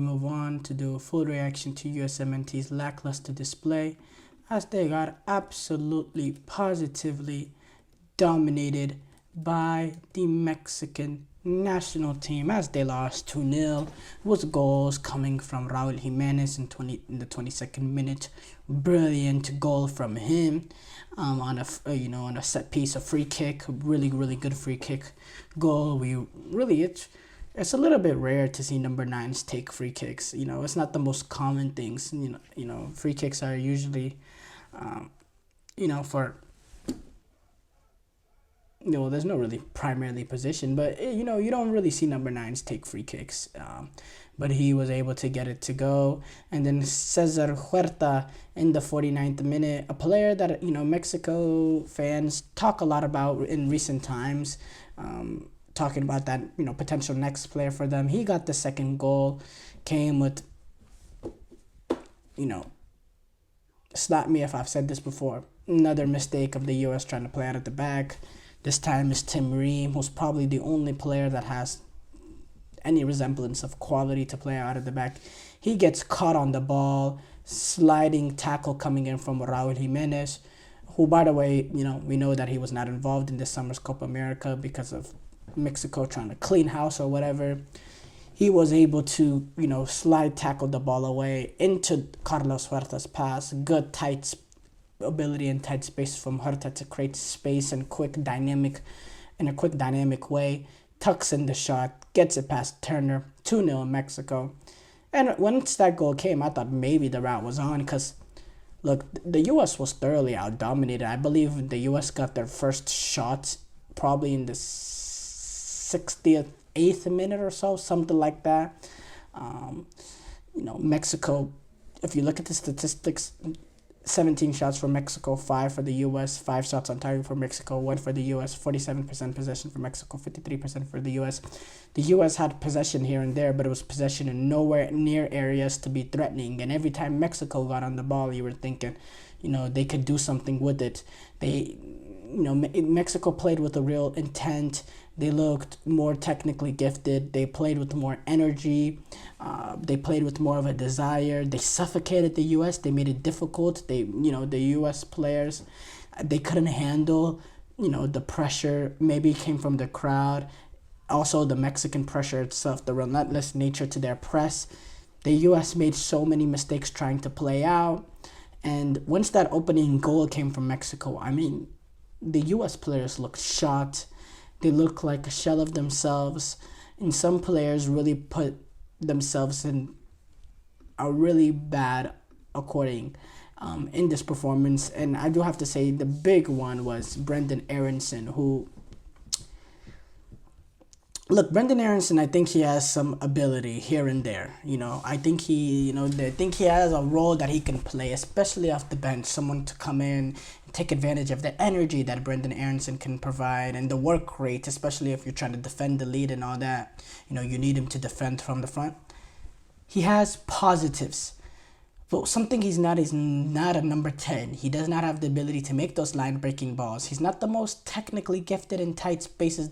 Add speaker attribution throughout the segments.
Speaker 1: Move on to do a full reaction to USMNT's lackluster display as they got absolutely positively dominated by the Mexican national team as they lost 2-0 with goals coming from Raul Jimenez in the 22nd minute. Brilliant goal from him on a set piece, a free kick, really good free kick goal. It's a little bit rare to see number 9s take free kicks. It's not the most common things. Free kicks are usually for there's no really primarily position, but you don't really see number 9s take free kicks. But he was able to get it to go. And then Cesar Huerta in the 49th minute, a player that Mexico fans talk a lot about in recent times, talking about that potential next player for them. He got the second goal, came with slap me if I've said this before, another mistake of the US trying to play out of the back. This time is Tim Ream, who's probably the only player that has any resemblance of quality to play out of the back. He gets caught on the ball, sliding tackle coming in from Raul Jimenez, who, by the way, we know that he was not involved in this summer's Copa America because of Mexico trying to clean house or whatever. He was able to, slide tackle the ball away into Carlos Huerta's pass. Good tight ability and tight space from Huerta to create space in a quick dynamic way. Tucks in the shot, gets it past Turner, 2-0 Mexico. And once that goal came, I thought maybe the route was on because, look, the U.S. was thoroughly out-dominated. I believe the U.S. got their first shot probably in the 60th, 8th minute or so, something like that. Mexico, if you look at the statistics, 17 shots for Mexico, 5 for the U.S., 5 shots on target for Mexico, 1 for the U.S., 47% possession for Mexico, 53% for the U.S. The U.S. had possession here and there, but it was possession in nowhere near areas to be threatening. And every time Mexico got on the ball, you were thinking, they could do something with it. Mexico played with a real intent. They looked more technically gifted. They played with more energy. They played with more of a desire. They suffocated the U.S. They made it difficult. The U.S. players, they couldn't handle, the pressure. Maybe it came from the crowd. Also, the Mexican pressure itself, the relentless nature to their press. The U.S. made so many mistakes trying to play out. And once that opening goal came from Mexico, the U.S. players looked shot. They look like a shell of themselves. And some players really put themselves in a really bad according in this performance. And I do have to say the big one was Brenden Aaronson, who... Look, Brenden Aaronson, I think he has some ability here and there. I think he has a role that he can play, especially off the bench. Someone to come in and take advantage of the energy that Brenden Aaronson can provide and the work rate, especially if you're trying to defend the lead and all that. You need him to defend from the front. He has positives. But something he's not is not a number 10. He does not have the ability to make those line-breaking balls. He's not the most technically gifted in tight spaces.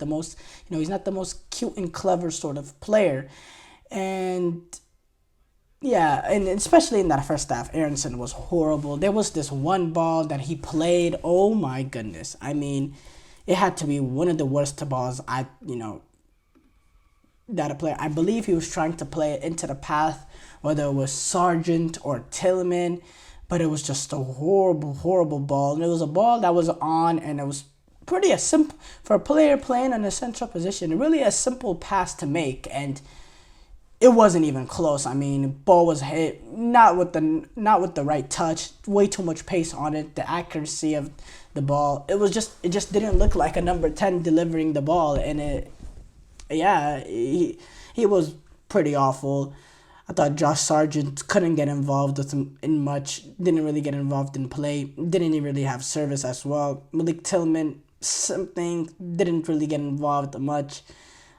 Speaker 1: He's not the most cute and clever sort of player. And yeah, and especially in that first half, Aaronson was horrible. There was this one ball that he played. Oh my goodness. It had to be one of the worst balls that a player. I believe he was trying to play it into the path, whether it was Sargent or Tillman, but it was just a horrible ball. And it was a ball that was on, and it was pretty simple for a player playing in a central position. Really a simple pass to make, and it wasn't even close. Ball was hit not with the right touch, way too much pace on it. The accuracy of the ball, it just didn't look like a number 10 delivering the ball, and he was pretty awful. I thought Josh Sargent couldn't get involved with him in much. Didn't really get involved in play. Didn't even really have service as well. Malik Tillman, something, didn't really get involved much.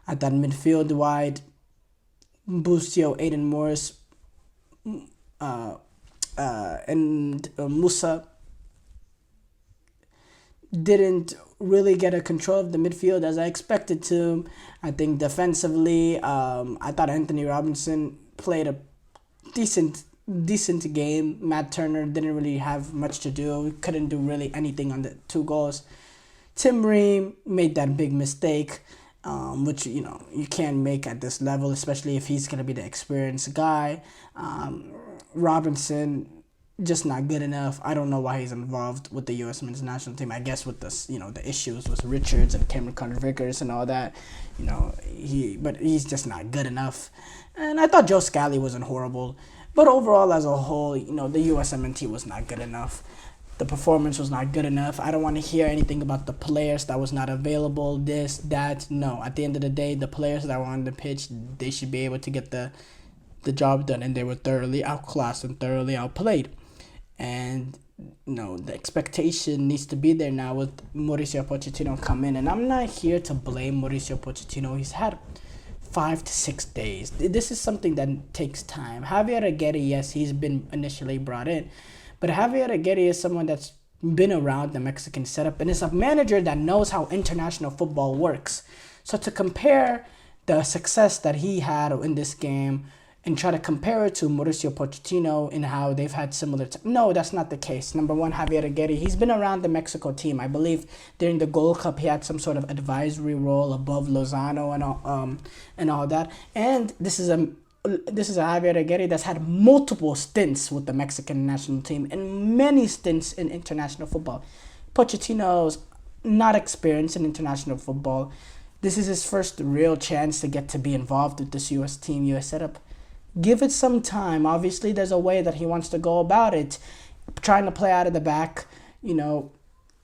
Speaker 1: I thought midfield wide, Busio, Aiden Morris, and Musa didn't really get a control of the midfield as I expected to. I think defensively, I thought Anthony Robinson played a decent decent game. Matt Turner didn't really have much to do. Couldn't do really anything on the 2 goals. Tim Ream made that big mistake, which you can't make at this level, especially if he's gonna be the experienced guy. Robinson just not good enough. I don't know why he's involved with the U.S. men's national team. I guess with this, the issues with Richards and Cameron Carter-Vickers and all that, but he's just not good enough. And I thought Joe Scally wasn't horrible, but overall as a whole, the USMNT was not good enough. The performance was not good enough. I don't want to hear anything about the players that was not available, this, that. No, at the end of the day, the players that were on the pitch, they should be able to get the job done, and they were thoroughly outclassed and thoroughly outplayed. And the expectation needs to be there now with Mauricio Pochettino come in. And I'm not here to blame Mauricio Pochettino. He's had 5 to 6 days. This is something that takes time. Javier Aguirre, yes, he's been initially brought in, but Javier Aguirre is someone that's been around the Mexican setup and is a manager that knows how international football works. So to compare the success that he had in this game and try to compare it to Mauricio Pochettino and how they've had similar... No, that's not the case. Number one, Javier Aguirre, he's been around the Mexico team. I believe during the Gold Cup, he had some sort of advisory role above Lozano and all that. And this is a Javier Aguirre that's had multiple stints with the Mexican national team and many stints in international football. Pochettino's not experienced in international football. This is his first real chance to get to be involved with this U.S. team, U.S. setup. Give it some time. Obviously, there's a way that he wants to go about it. Trying to play out of the back,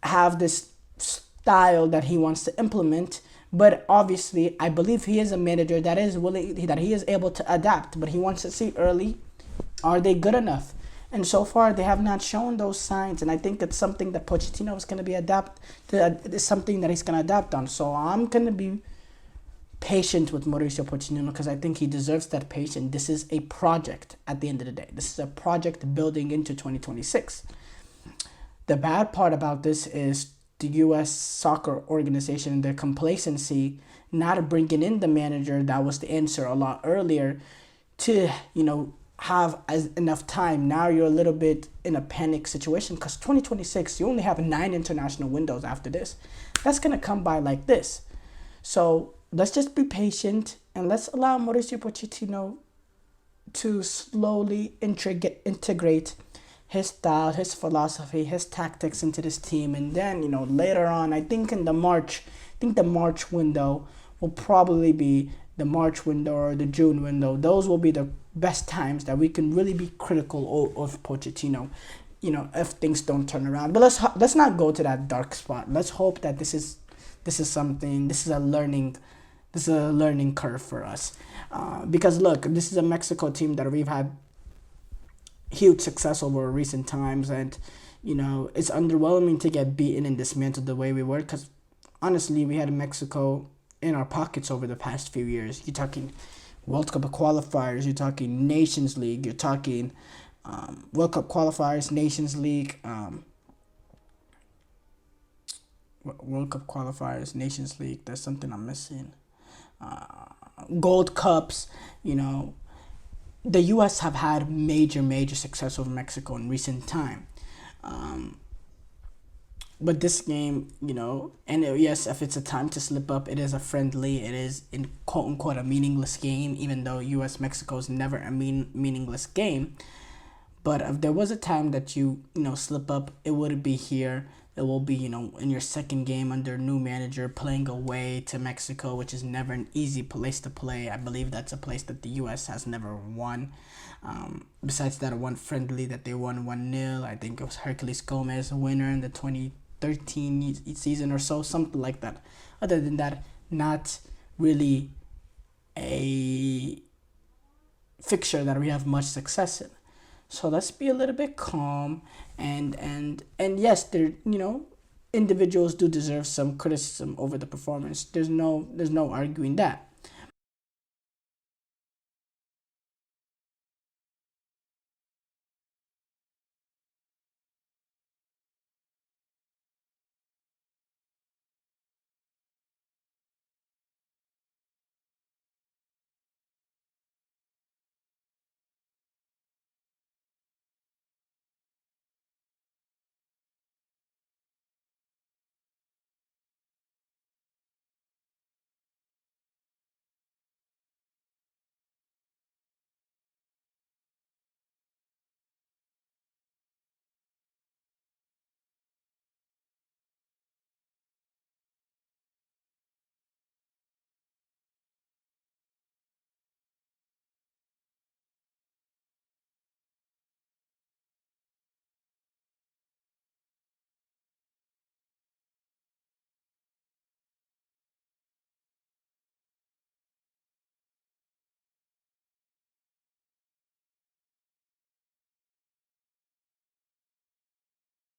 Speaker 1: have this style that he wants to implement. But obviously, I believe he is a manager that is willing, that he is able to adapt. But he wants to see early, are they good enough? And so far, they have not shown those signs. And I think it's something that Pochettino is going to be it's something that he's going to adapt on. So I'm going to be patient with Mauricio Pochettino because I think he deserves that patience. This is a project at the end of the day. This is a project building into 2026. The bad part about this is the U.S. soccer organization and their complacency not bringing in the manager that was the answer a lot earlier to, have enough time. Now you're a little bit in a panic situation because 2026, you only have 9 international windows after this. That's going to come by like this. So let's just be patient and let's allow Mauricio Pochettino to slowly integrate his style, his philosophy, his tactics into this team. And then, later on, I think the March window will probably be the March window or the June window. Those will be the best times that we can really be critical of Pochettino, if things don't turn around. But let's not go to that dark spot. Let's hope that this is a learning curve for us. Because look, this is a Mexico team that we've had huge success over recent times, and it's underwhelming to get beaten and dismantled the way we were, because honestly we had Mexico in our pockets over the past few years. You're talking World Cup qualifiers, you're talking Nations League, you're talking World Cup qualifiers, Nations League, World Cup qualifiers, Nations League, there's something I'm missing, Gold Cups. The U.S. have had major success over Mexico in recent time. But this game, yes, if it's a time to slip up, it is a friendly, it is in quote-unquote a meaningless game, even though U.S.-Mexico is never a meaningless game. But if there was a time that you slip up, it would be here. It will be, in your second game under new manager, playing away to Mexico, which is never an easy place to play. I believe that's a place that the U.S. has never won. Besides that one friendly that they won 1-0, I think it was Hercules Gomez, a winner in the 2013 season or so, something like that. Other than that, not really a fixture that we have much success in. So let's be a little bit calm, and yes, there individuals do deserve some criticism over the performance. There's no arguing that.